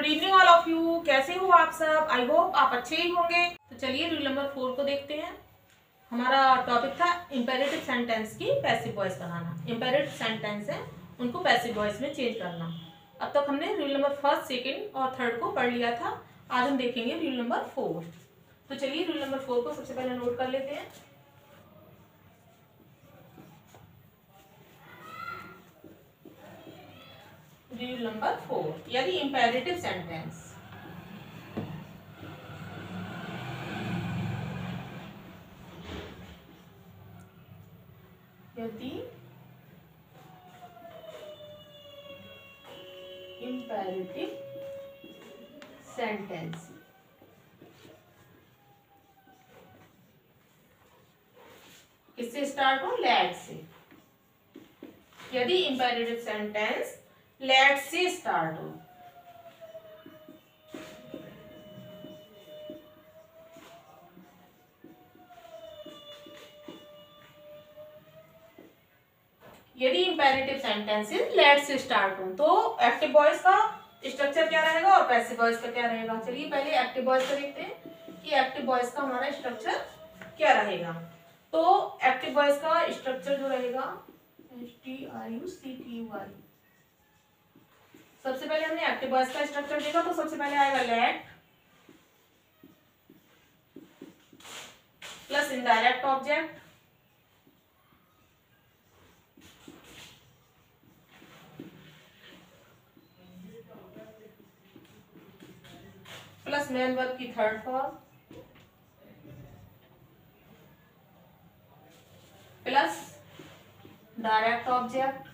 Good evening all of you. कैसे हो आप सब? आई होप आप अच्छे ही होंगे। तो चलिए रूल नंबर 4 को देखते हैं। हमारा टॉपिक था इंपेरेटिव सेंटेंस की पैसिव वॉइस बनाना। इंपेरेटिव सेंटेंस है उनको पैसिव वॉइस में चेंज करना। अब तक हमने रूल नंबर 1, 2 और 3 को पढ़ लिया था। आज हम देखेंगे रूल नंबर 4। तो चलिए रूल नंबर 4 को सबसे पहले नोट कर लेते हैं। रूल नंबर 4, यदि इंपेरेटिव सेंटेंस imperative sentence किससे स्टार्ट हो? लेट से। यदि इंपेरेटिव सेंटेंस लेट से स्टार्ट हो, यदि इंपेरेटिव सेंटेंसेस लेट से स्टार्ट हो तो एक्टिव वॉइस का स्ट्रक्चर क्या रहेगा और पैसिव वॉइस का क्या रहेगा। चलिए पहले एक्टिव वॉइस का देखते हैं कि एक्टिव वॉइस का हमारा स्ट्रक्चर क्या रहेगा। तो एक्टिव वॉइस का स्ट्रक्चर जो रहेगा STRUCTUY। सबसे पहले हमने एक्टिव वॉइस का स्ट्रक्चर देखा तो सबसे पहले आएगा let plus indirect object plus main verb की third form plus direct object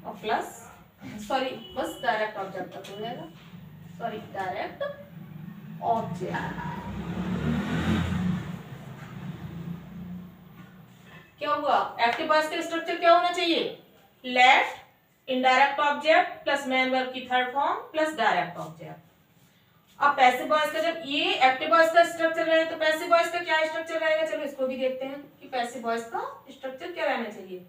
और प्लस बस डायरेक्ट ऑब्जेक्ट तक हो जाएगा। डायरेक्ट ऑब्जेक्ट क्या हुआ? एक्टिव वॉइस का स्ट्रक्चर क्या होना चाहिए? Let indirect object plus main verb की third form plus direct object. अब पैसिव वॉइस का जब ये एक्टिव वॉइस का स्ट्रक्चर रहे तो पैसिव वॉइस का क्या स्ट्रक्चर रहेगा। चलो इसको भी देखते हैं कि पैसिव वॉइस का स्ट्रक्चर क्या रहना चाहिए।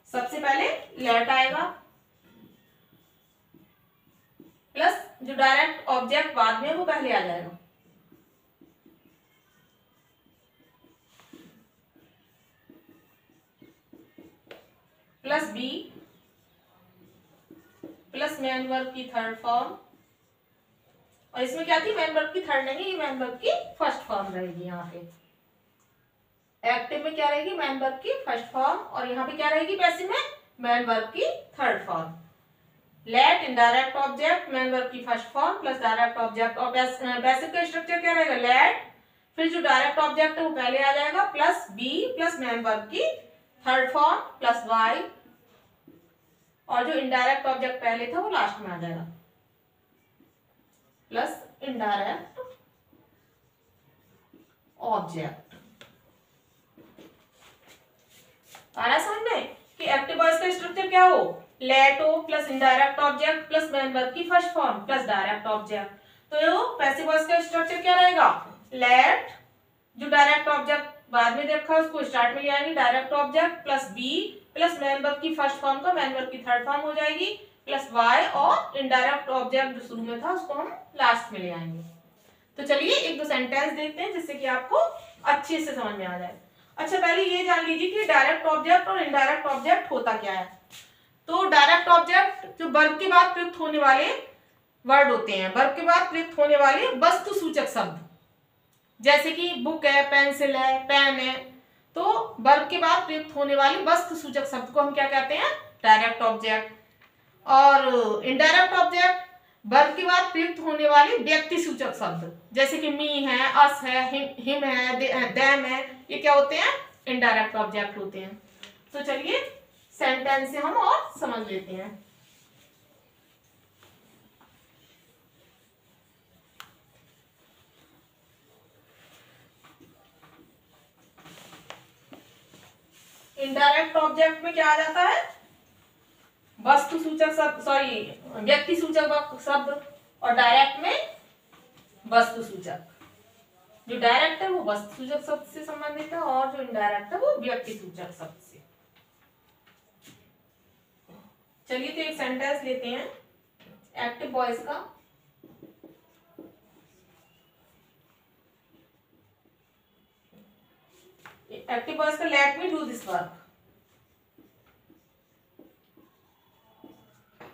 सबसे पहले लेट आएगा प्लस जो डायरेक्ट ऑब्जेक्ट बाद में वो पहले आ जाएगा। Plus B plus main verb की थर्ड फॉर्म। और इसमें क्या थी? मेन वर्ब की थर्ड नहीं, मेन वर्ब की फर्स्ट फॉर्म रहेगी। यहाँ पे एक्टिव में क्या रहेगी? मेन वर्ब की फर्स्ट फॉर्म और यहाँ पे क्या रहेगी? पैसिव में मेन वर्ब की third form. Let indirect object main verb की first form plus direct object. और पैसिव का स्ट्रक्चर क्या रहेगा? लेट फिर जो डायरेक्ट ऑब्जेक्ट है वो पहले आ जाएगा plus B plus main verb की थर्ड फॉर्म प्लस वाई और जो इनडायरेक्ट ऑब्जेक्ट पहले था वो लास्ट में आ जाएगा प्लस इनडायरेक्ट ऑब्जेक्ट। आ रहा समझ में कि एक्टिव वॉइस का स्ट्रक्चर क्या हो? लेट हो plus indirect object plus main verb की first form plus direct object. तो पैसिव वॉइस का स्ट्रक्चर क्या रहेगा? लेट जो डायरेक्ट ऑब्जेक्ट बाद में देखा उसको स्टार्ट में ले आएंगे direct object plus B plus main verb की फर्स्ट फॉर्म का मेन वर्ब की थर्ड फॉर्म हो जाएगी प्लस वाई और इनडायरेक्ट ऑब्जेक्ट जो शुरू में था उसको हम लास्ट में ले आएंगे। तो चलिए एक दो सेंटेंस देखते हैं जिससे कि आपको अच्छे से समझ में आ जाए। अच्छा पहले ये जान लीजिए कि डायरेक्ट ऑब्जेक्ट और इनडायरेक्ट ऑब्जेक्ट होता क्या है। तो डायरेक्ट ऑब्जेक्ट जो वर्ब के बाद प्रयुक्त होने वाले वर्ड होते हैं, वर्ब के बाद प्रयुक्त होने वाले वस्तु सूचक शब्द, जैसे कि बुक है, पेंसिल है, पेन है। तो वर्ब के बाद प्रयुक्त होने वाले वस्तु सूचक शब्द को हम क्या कहते हैं? Direct object. और इनडायरेक्ट ऑब्जेक्ट वर्ब के बाद प्रयुक्त होने वाले व्यक्ति सूचक शब्द, जैसे कि मी है, अस है, हिम है, देम है, ये क्या होते हैं? इनडायरेक्ट ऑब्जेक्ट होते हैं। तो चलिए सेंटेंस से हम और समझ लेते हैं। इनडायरेक्ट ऑब्जेक्ट में क्या आ जाता है? वस्तु सूचक शब्द, व्यक्ति सूचक शब्द और डायरेक्ट में वस्तु सूचक। जो डायरेक्ट है वो वस्तु सूचक शब्द से संबंधित है और जो इनडायरेक्ट है वो व्यक्ति सूचक शब्द से। चलिए तो एक सेंटेंस लेते हैं एक्टिव वॉइस का। एक्टिव वॉइस का late me do this work.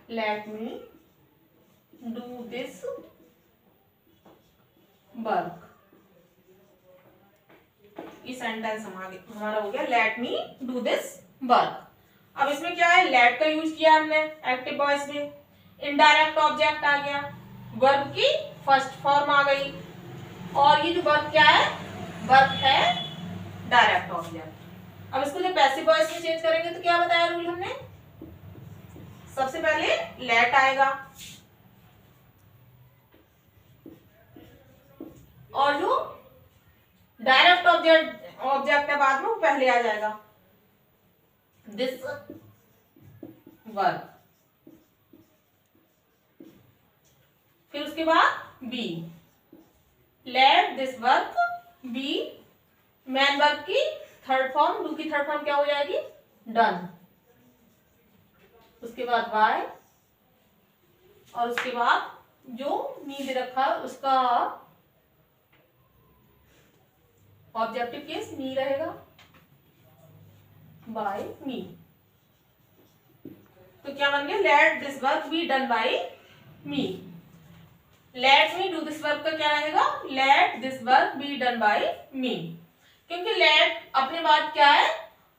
Late me do this work. ये सेंटेंस हमारा हो गया late me do this work. अब इसमें क्या है, लेट का यूज किया हमने एक्टिव वॉइस में, इनडायरेक्ट ऑब्जेक्ट आ गया, वर्ब की फर्स्ट फॉर्म आ गई, और ये जो वर्ब क्या है, वर्ब है डायरेक्ट ऑब्जेक्ट। अब इसको जब पैसिव वॉइस में चेंज करेंगे तो क्या बताया रूल हमने, सबसे पहले लेट आएगा और जो डायरेक्ट ऑब्जेक्ट है बाद में वो पहले आ जाएगा, दिस वर्क। फिर उसके बाद be, let this work be main verb की थर्ड फॉर्म, डू की थर्ड फॉर्म क्या हो जाएगी, डन। उसके बाद वाई, और उसके बाद जो मी दे रखा है उसका ऑब्जेक्टिव केस मी रहेगा, बाय मी। तो क्या बन गया, let this work be done by me. Let me do this work का क्या रहेगा, let this work be done by me. क्योंकि लेट अपने बाद क्या है,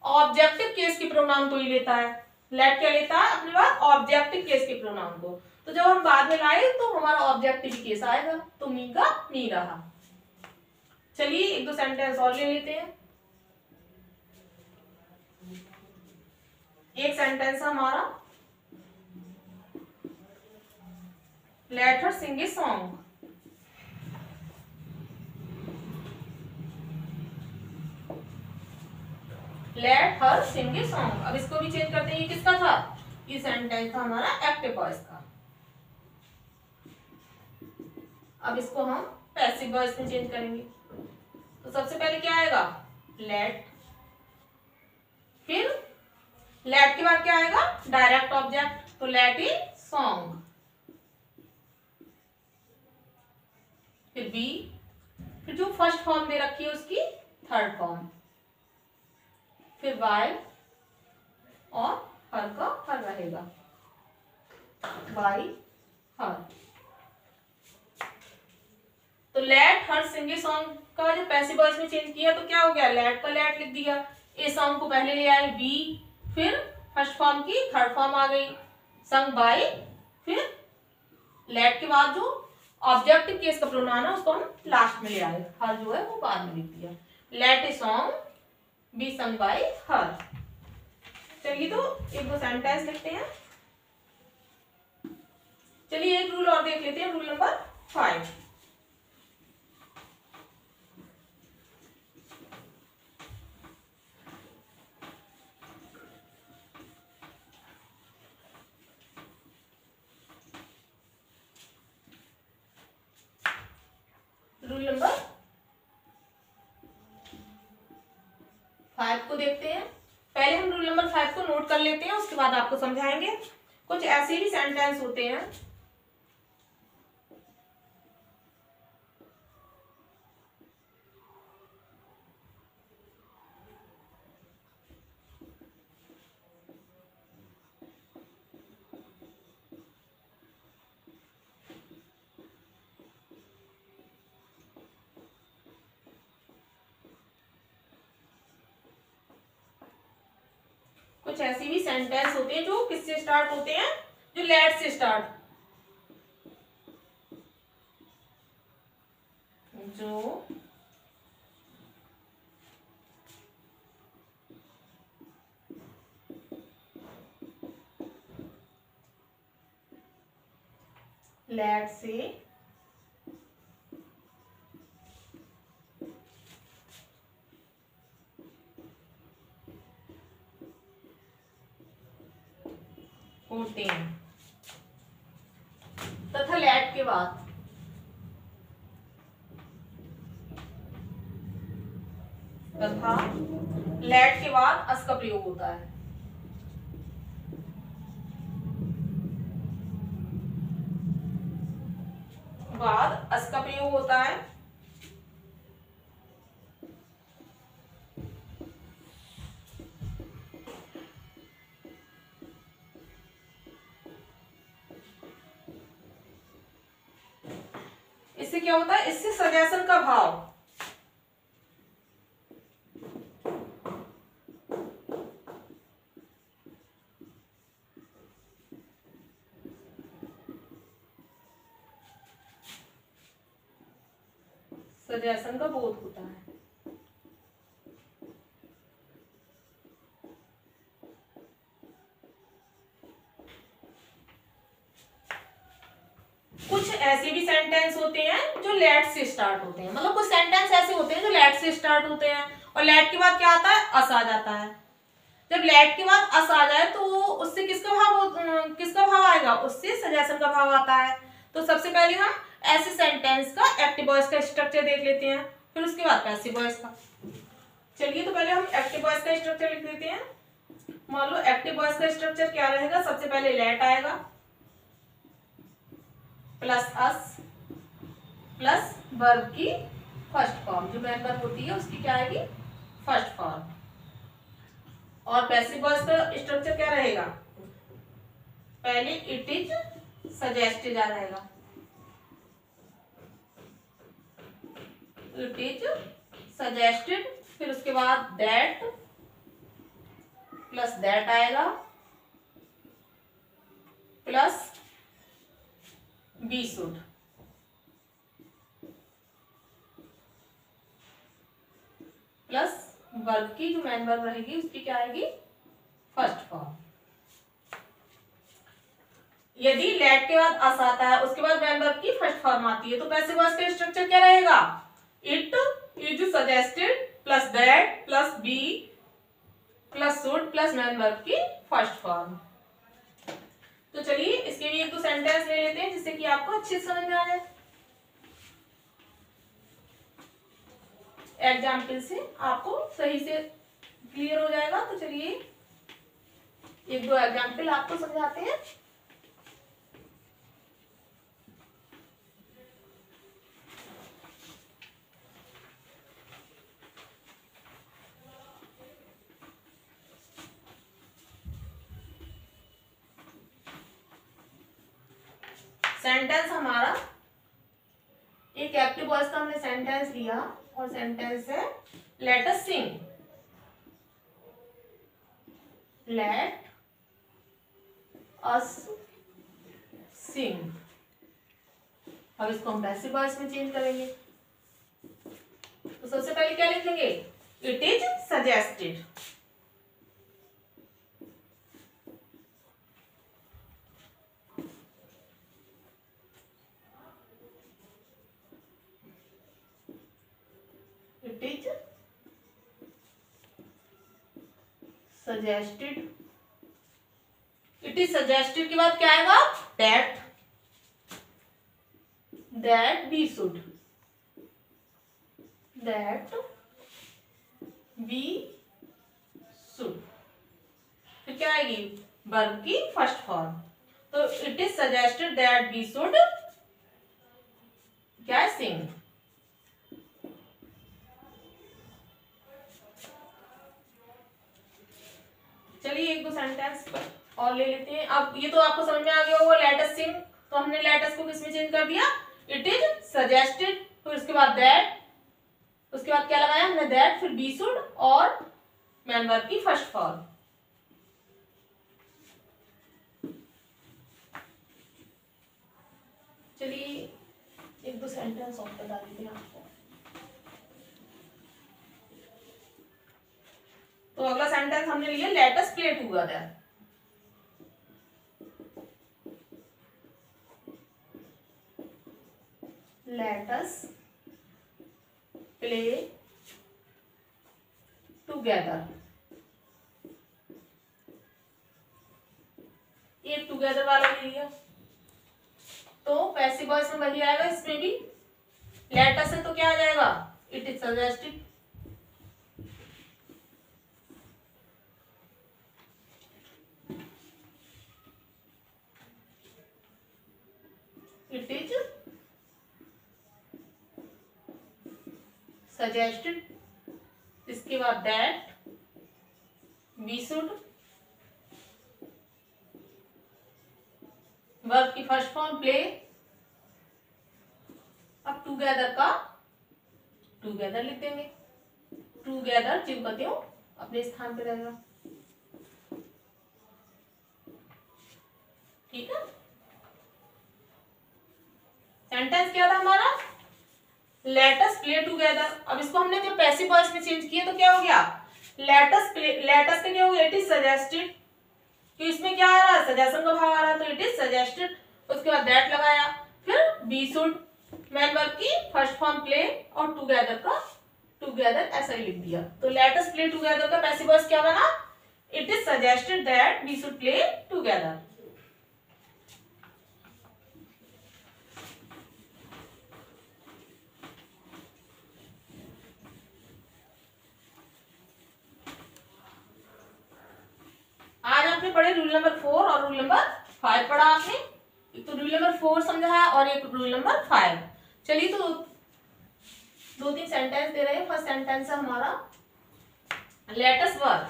ऑब्जेक्टिव केस के प्रोनाउन को ही लेता है। लेट क्या लेता है अपने बाद, ऑब्जेक्टिव केस के प्रोनाउन को। तो जब हम बाद में लाए तो हमारा ऑब्जेक्टिव केस आएगा, तो मी का मी रहा। चलिए एक दो सेंटेंस और ले लेते हैं। एक सेंटेंस हमारा, let her sing a song. Let her sing a song. अब इसको भी चेंज करते हैं, ये किसका था, ये सेंटेंस था हमारा एक्टिव वॉइस का। अब इसको हम पैसिव वॉइस में चेंज करेंगे। तो सबसे पहले क्या आएगा, लेट, फिर लेट के बाद क्या आएगा, डायरेक्ट ऑब्जेक्ट, तो लेट ए सॉन्ग, फिर बी, फिर जो फर्स्ट फॉर्म दे रखी है उसकी थर्ड फॉर्म, फिर वाई, और हर का हर रहेगा, वाई हर। तो late her sing a song का जब पैसिव वॉइस में चेंज किया तो क्या हो गया, लेट का लेट लिख दिया, ए सॉन्ग को पहले ले आए, बी, फिर फर्स्ट फॉर्म की थर्ड फॉर्म आ गई, संग बाय, फिर लेट के बाद जो ऑब्जेक्टिव केस का प्रोनाउन है उसको हम लास्ट में ले आए, हर जो है वो बाद में लिख दिया, let a song be sung by her. चलिए तो एक दो सेंटेंस लिखते हैं। चलिए एक रूल और देख लेते हैं, रूल नंबर 5। रूल नंबर 5 को देखते हैं। पहले हम रूल नंबर 5 को नोट कर लेते हैं, उसके बाद आपको समझाएंगे। कुछ ऐसे भी सेंटेंस होते हैं कुछ ऐसी भी सेंटेंस होते हैं जो किससे स्टार्ट होते हैं, जो लेट से स्टार्ट, जो लेट से होते हैं तथा लेट के बाद तथा लेट के बाद अस का प्रयोग होता है। बाद अस का प्रयोग होता है। इससे क्या होता है, इससे सजेशन का भाव सजेशन का बोध होता है। कुछ ऐसे भी सेंटेंस होते हैं जो लेट से स्टार्ट होते हैं, मतलब कुछ सेंटेंस ऐसे होते हैं जो लेट से स्टार्ट होते हैं और लेट के बाद क्या आता है, अस आ जाता है। जब लेट के बाद अस आ जाए तो उससे किसका भाव आएगा, उससे सजेशन का भाव आता है। तो सबसे पहले हम ऐसे सेंटेंस का एक्टिव वॉइस का स्ट्रक्चर देख लेते हैं, फिर उसके बाद पैसिव वॉइस का। चलिए तो पहले हम एक्टिव वॉइस का स्ट्रक्चर लिख देते हैं। मान लो एक्टिव वॉइस का स्ट्रक्चर क्या रहेगा, सबसे पहले लेट आएगा प्लस अस प्लस वर्ब की फर्स्ट फॉर्म, जो मेन वर्ब होती है उसकी क्या आएगी, फर्स्ट फॉर्म। और पैसिव वॉइस का स्ट्रक्चर क्या रहेगा, पहले इट इज सजेस्टेड आ जाएगा, इट इज सजेस्टेड, फिर उसके बाद दैट प्लस दैट आएगा plus be should, plus verb की जो मेन वर्ब रहेगी उसकी क्या आएगी, फर्स्ट फॉर्म। यदि लेट के बाद अस आता है उसके बाद मेन वर्ब की फर्स्ट फॉर्म आती है तो पैसिव वॉइस का स्ट्रक्चर क्या रहेगा, it is suggested plus that plus B plus should plus main verb की फर्स्ट फॉर्म। तो चलिए इसके लिए एक दो सेंटेंस ले लेते हैं जिससे कि आपको अच्छे से समझ में आ जाए। एग्जाम्पल से आपको सही से क्लियर हो जाएगा। तो चलिए एक दो एग्जाम्पल आपको समझाते हैं। सेंटेंस हमारा एक एक्टिव वॉइस का हमने सेंटेंस लिया और सेंटेंस है लेट अस सिंग, लेट अस सिंग। अब इसको हम पैसिव वॉइस में चेंज करेंगे। तो सबसे पहले क्या लिखेंगे, it is suggested, it is suggested, it is suggested के बाद क्या आएगा, that, that be should, that be should, फिर क्या आएगी, वर्ब की फर्स्ट फॉर्म। तो it is suggested that be should क्या है, सिंग। चलिए एक दो सेंटेंस और ले लेते हैं। अब ये तो आपको समझ में आ गया होगा, लेट अस सिंग, तो हमने लेट अस को किसमें चेंज कर दिया, इट इज सजेस्टेड, फिर उसके बाद दैट, उसके बाद क्या लगाया हमने, दैट, फिर बी शुड और मेन वर्ब की फर्स्ट फॉर्म। चलिए एक दो सेंटेंस और बता देते हैं आपको। तो अगला सेंटेंस हमने लिया, late us play together, late us play together. एक टुगेदर वाला ले लिया तो पैसिव वॉइस में वही आएगा, इसमें भी लेट अस है तो क्या आ जाएगा, it is suggested, it is suggested, इसके बाद दैट वी शुड, वर्ब की फर्स्ट फॉर्म प्ले, अब टूगेदर का टूगेदर लिख देंगे, टूगेदर ज्यों का त्यों अपने स्थान पे रहेगा। ठीक है, सेंटेंस क्या था हमारा, लेट अस प्ले टूगेदर। अब इसको हमने जब पैसिव वॉइस में चेंज किया तो क्या हो गया, late us play, let us का क्या हो गया, इट इज सजेस्टेड, तो इसमें क्या आ रहा है, सजेशन का भाव आ रहा है, तो इट इज सजेस्टेड, उसके बाद दैट लगाया, फिर वी शुड, मैन वर्ब की फर्स्ट फॉर्म प्ले और टूगेदर का टूगेदर ऐसा ही लिख दिया। तो लेट अस प्ले टूगेदर का पैसिव वॉइस क्या बना, it is suggested that we should play together. आज आपने पढ़े रूल नंबर 4 और रूल नंबर 5 पढ़ा आपने, एक तो रूल नंबर 4 समझा है और एक रूल नंबर 5। चलिए तो 2-3 सेंटेंस दे रहे हैं। फर्स्ट सेंटेंस है हमारा, let us work,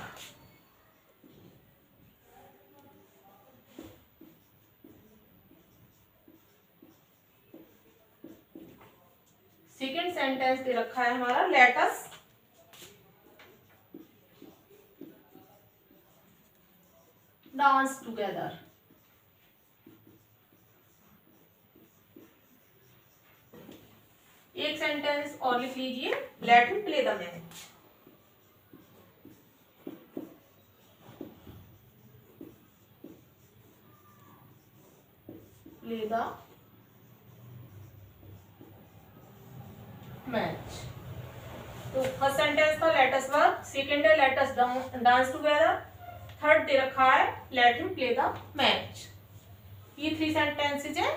second sentence दे रखा है हमारा, लेट अस डांस टुगेदर। एक सेंटेंस और लिख लीजिए, let me play the match, play the match. तो फर्स्ट सेंटेंस था लेट अस वर्क, सेकेंड है let us dance together, third दे रखा है let him play the match. ये 3 सेंटेंसेज है,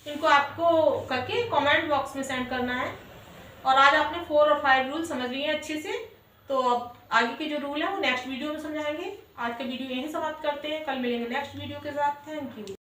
इनको आपको करके कमेंट बॉक्स में सेंड करना है। और आज आपने 4 और 5 रूल समझ लिए अच्छे से, तो अब आगे के जो रूल है वो नेक्स्ट वीडियो में समझाएंगे। आज का वीडियो यहीं समाप्त करते हैं, कल मिलेंगे नेक्स्ट वीडियो के साथ। Thank you.